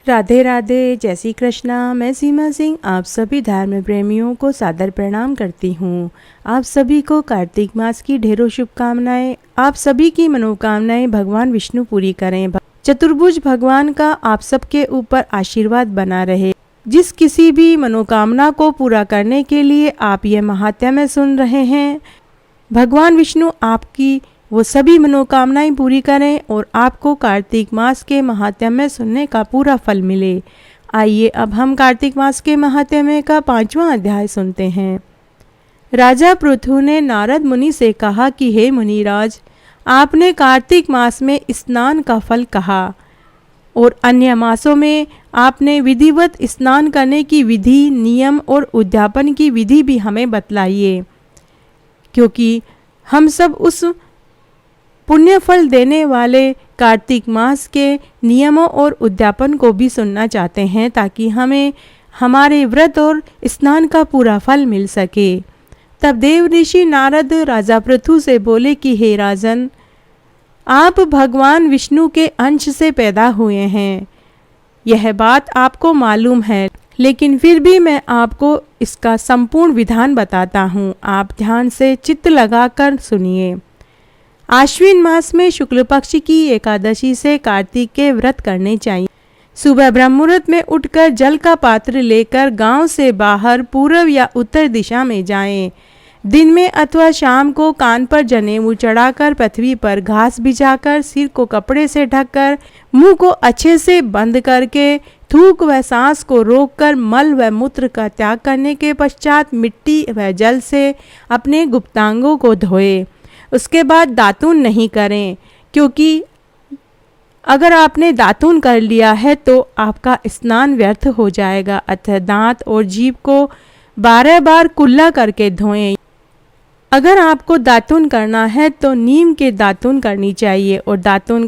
राधे राधे, जय श्री कृष्णा। मैं सीमा सिंह आप सभी धर्म प्रेमियों को सादर प्रणाम करती हूँ। आप सभी को कार्तिक मास की ढेरों शुभकामनाएं। आप सभी की मनोकामनाएं भगवान विष्णु पूरी करें। चतुर्भुज भगवान का आप सबके ऊपर आशीर्वाद बना रहे। जिस किसी भी मनोकामना को पूरा करने के लिए आप ये महात्म्य सुन रहे हैं, भगवान विष्णु आपकी वो सभी मनोकामनाएं पूरी करें और आपको कार्तिक मास के महात्म्य सुनने का पूरा फल मिले। आइए अब हम कार्तिक मास के महात्म्य का 5वां अध्याय सुनते हैं। राजा पृथु ने नारद मुनि से कहा कि हे मुनिराज, आपने कार्तिक मास में स्नान का फल कहा और अन्य मासों में आपने विधिवत स्नान करने की विधि, नियम और उद्यापन की विधि भी हमें बतलाइए, क्योंकि हम सब उस पुण्य फल देने वाले कार्तिक मास के नियमों और उद्यापन को भी सुनना चाहते हैं, ताकि हमें हमारे व्रत और स्नान का पूरा फल मिल सके। तब देव ऋषि नारद राजा पृथु से बोले कि हे राजन, आप भगवान विष्णु के अंश से पैदा हुए हैं, यह बात आपको मालूम है, लेकिन फिर भी मैं आपको इसका संपूर्ण विधान बताता हूँ। आप ध्यान से चित्त लगाकर सुनिए। आश्विन मास में शुक्ल पक्ष की एकादशी से कार्तिक के व्रत करने चाहिए। सुबह ब्रह्म मुहूर्त में उठकर जल का पात्र लेकर गांव से बाहर पूर्व या उत्तर दिशा में जाएं। दिन में अथवा शाम को कान पर जनेऊ चढ़ाकर पृथ्वी पर घास बिछाकर सिर को कपड़े से ढककर मुंह को अच्छे से बंद करके थूक व सांस को रोककर मल व मूत्र का त्याग करने के पश्चात मिट्टी व जल से अपने गुप्तांगों को धोए। उसके बाद दातून नहीं करें, क्योंकि अगर आपने दातून कर लिया है तो आपका स्नान व्यर्थ हो जाएगा। अतः दांत और जीभ को 12 बार कुल्ला करके धोएं। अगर आपको दातून करना है तो नीम के दातून करनी चाहिए और दातून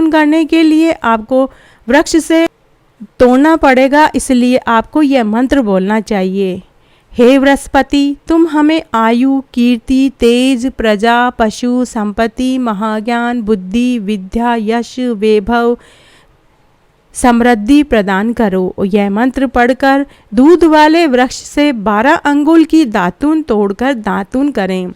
करने के लिए आपको वृक्ष से तोड़ना पड़ेगा, इसलिए आपको यह मंत्र बोलना चाहिए। हे बृहस्पति, तुम हमें आयु, कीर्ति, तेज, प्रजा, पशु, संपत्ति, महाज्ञान, बुद्धि, विद्या, यश, वैभव, समृद्धि प्रदान करो। और यह मंत्र पढ़कर दूध वाले वृक्ष से 12 अंगुल की दातून तोड़कर दातून करें।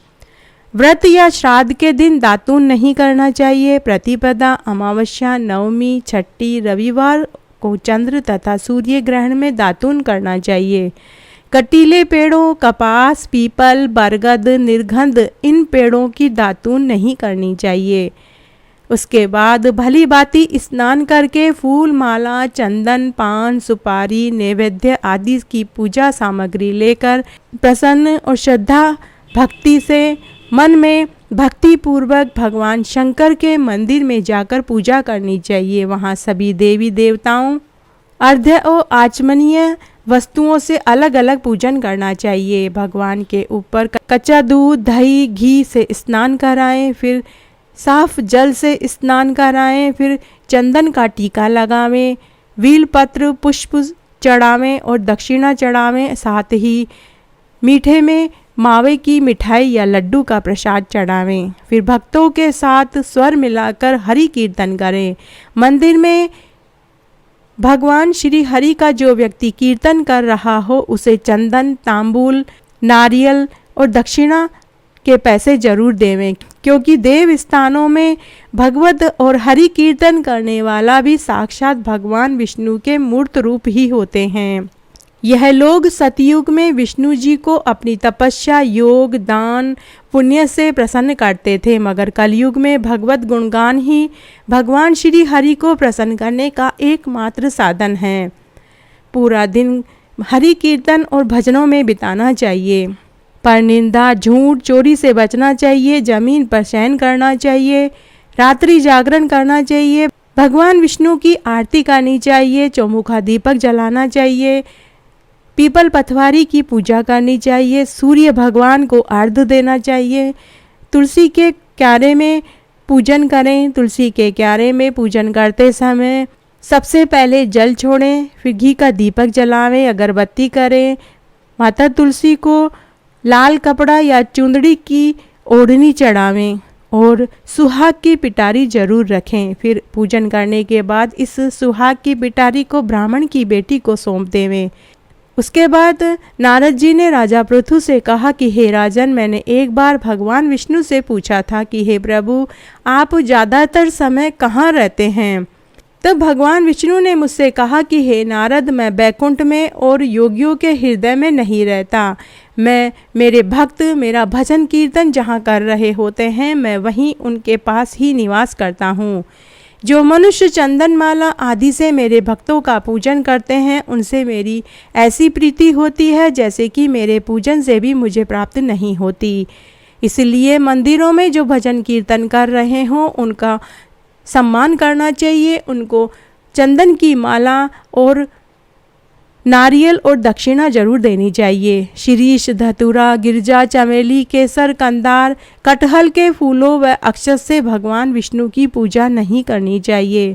व्रत या श्राद्ध के दिन दातून नहीं करना चाहिए। प्रतिपदा, अमावस्या, नवमी, छठी, रविवार को चंद्र तथा सूर्य ग्रहण में दातून करना चाहिए। कटीले पेड़ों, कपास, पीपल, बरगद, निर्गंध, इन पेड़ों की दातून नहीं करनी चाहिए। उसके बाद भली भांति स्नान करके फूल, माला, चंदन, पान, सुपारी, नैवेद्य आदि की पूजा सामग्री लेकर प्रसन्न और श्रद्धा भक्ति से मन में भक्ति पूर्वक भगवान शंकर के मंदिर में जाकर पूजा करनी चाहिए। वहाँ सभी देवी देवताओं, अर्घ्य और आचमनीय वस्तुओं से अलग अलग पूजन करना चाहिए। भगवान के ऊपर कच्चा दूध, दही, घी से स्नान कराएं, फिर साफ जल से स्नान कराएं, फिर चंदन का टीका लगावें, बेलपत्र पुष्प चढ़ावें और दक्षिणा चढ़ावें। साथ ही मीठे में मावे की मिठाई या लड्डू का प्रसाद चढ़ावें। फिर भक्तों के साथ स्वर मिलाकर हरि कीर्तन करें। मंदिर में भगवान श्री हरि का जो व्यक्ति कीर्तन कर रहा हो उसे चंदन, तांबूल, नारियल और दक्षिणा के पैसे जरूर देवें, क्योंकि देव स्थानों में भगवत और हरि कीर्तन करने वाला भी साक्षात भगवान विष्णु के मूर्त रूप ही होते हैं। यह लोग सतयुग में विष्णु जी को अपनी तपस्या, योग, दान, पुण्य से प्रसन्न करते थे, मगर कलयुग में भगवत गुणगान ही भगवान श्री हरि को प्रसन्न करने का एकमात्र साधन है। पूरा दिन हरि कीर्तन और भजनों में बिताना चाहिए। पर निंदा, झूठ, चोरी से बचना चाहिए। जमीन पर शयन करना चाहिए। रात्रि जागरण करना चाहिए। भगवान विष्णु की आरती करनी चाहिए। चौमुखा दीपक जलाना चाहिए। पीपल पथवारी की पूजा करनी चाहिए। सूर्य भगवान को अर्घ्य देना चाहिए। तुलसी के क्यारे में पूजन करें। तुलसी के क्यारे में पूजन करते समय सबसे पहले जल छोड़ें, फिर घी का दीपक जलावें, अगरबत्ती करें। माता तुलसी को लाल कपड़ा या चुंदड़ी की ओढ़नी चढ़ावें और सुहाग की पिटारी जरूर रखें। फिर पूजन करने के बाद इस सुहाग की पिटारी को ब्राह्मण की बेटी को सौंप देवें। उसके बाद नारद जी ने राजा पृथु से कहा कि हे राजन, मैंने एक बार भगवान विष्णु से पूछा था कि हे प्रभु, आप ज़्यादातर समय कहाँ रहते हैं? तब भगवान विष्णु ने मुझसे कहा कि हे नारद, मैं बैकुंठ में और योगियों के हृदय में नहीं रहता। मैं मेरे भक्त मेरा भजन कीर्तन जहाँ कर रहे होते हैं, मैं वहीं उनके पास ही निवास करता हूँ। जो मनुष्य चंदन माला आदि से मेरे भक्तों का पूजन करते हैं, उनसे मेरी ऐसी प्रीति होती है जैसे कि मेरे पूजन से भी मुझे प्राप्त नहीं होती। इसलिए मंदिरों में जो भजन कीर्तन कर रहे हों, उनका सम्मान करना चाहिए। उनको चंदन की माला और नारियल और दक्षिणा जरूर देनी चाहिए। शीरीष, धतूरा, गिरजा, चमेली, केसर, कंदार, कटहल के फूलों व अक्षत से भगवान विष्णु की पूजा नहीं करनी चाहिए।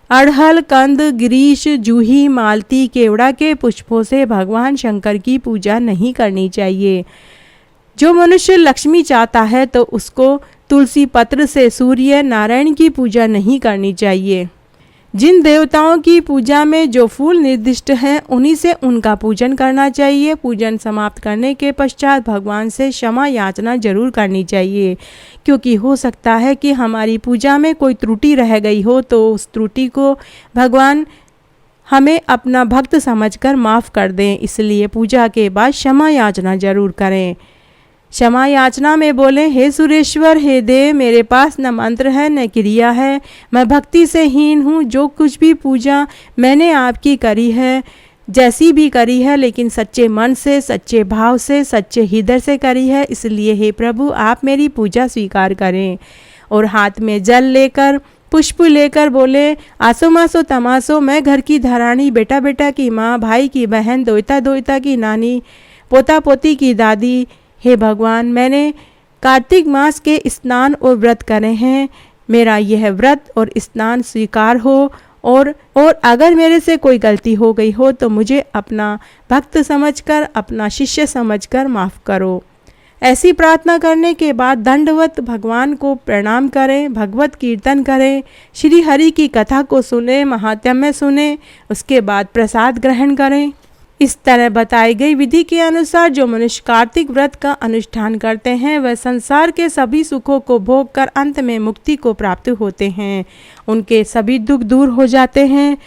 अड़हल, कंद, गिरीश, जूही, मालती, केवड़ा के पुष्पों से भगवान शंकर की पूजा नहीं करनी चाहिए। जो मनुष्य लक्ष्मी चाहता है तो उसको तुलसी पत्र से सूर्य नारायण की पूजा नहीं करनी चाहिए। जिन देवताओं की पूजा में जो फूल निर्दिष्ट हैं, उन्हीं से उनका पूजन करना चाहिए। पूजन समाप्त करने के पश्चात भगवान से क्षमा याचना जरूर करनी चाहिए, क्योंकि हो सकता है कि हमारी पूजा में कोई त्रुटि रह गई हो, तो उस त्रुटि को भगवान हमें अपना भक्त समझकर माफ़ कर दें। इसलिए पूजा के बाद क्षमा याचना जरूर करें। क्षमा याचना में बोले, हे सुरेश्वर, हे देव, मेरे पास न मंत्र है न क्रिया है, मैं भक्ति से हीन हूँ। जो कुछ भी पूजा मैंने आपकी करी है, जैसी भी करी है, लेकिन सच्चे मन से, सच्चे भाव से, सच्चे हृदय से करी है। इसलिए हे प्रभु, आप मेरी पूजा स्वीकार करें। और हाथ में जल लेकर, पुष्प लेकर बोले, आसो मासो तमासो, मैं घर की धरानी, बेटा बेटा की माँ, भाई की बहन, दोयता दोयता की नानी, पोता पोती की दादी, हे भगवान, मैंने कार्तिक मास के स्नान और व्रत करे हैं। मेरा यह व्रत और स्नान स्वीकार हो और अगर मेरे से कोई गलती हो गई हो तो मुझे अपना भक्त समझकर, अपना शिष्य समझकर माफ़ करो। ऐसी प्रार्थना करने के बाद दंडवत भगवान को प्रणाम करें, भगवत कीर्तन करें, श्री हरि की कथा को सुने, महात्म्य सुने, उसके बाद प्रसाद ग्रहण करें। इस तरह बताई गई विधि के अनुसार जो मनुष्य कार्तिक व्रत का अनुष्ठान करते हैं, वह संसार के सभी सुखों को भोग कर अंत में मुक्ति को प्राप्त होते हैं। उनके सभी दुख दूर हो जाते हैं।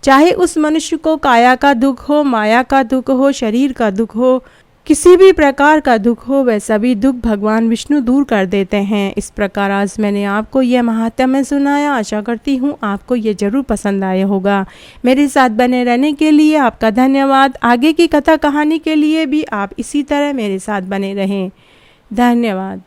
चाहे उस मनुष्य को काया का दुख हो, माया का दुख हो, शरीर का दुख हो, किसी भी प्रकार का दुख हो, वह सभी दुख भगवान विष्णु दूर कर देते हैं। इस प्रकार आज मैंने आपको यह महात्म्य सुनाया। आशा करती हूँ आपको ये जरूर पसंद आया होगा। मेरे साथ बने रहने के लिए आपका धन्यवाद। आगे की कथा कहानी के लिए भी आप इसी तरह मेरे साथ बने रहें। धन्यवाद।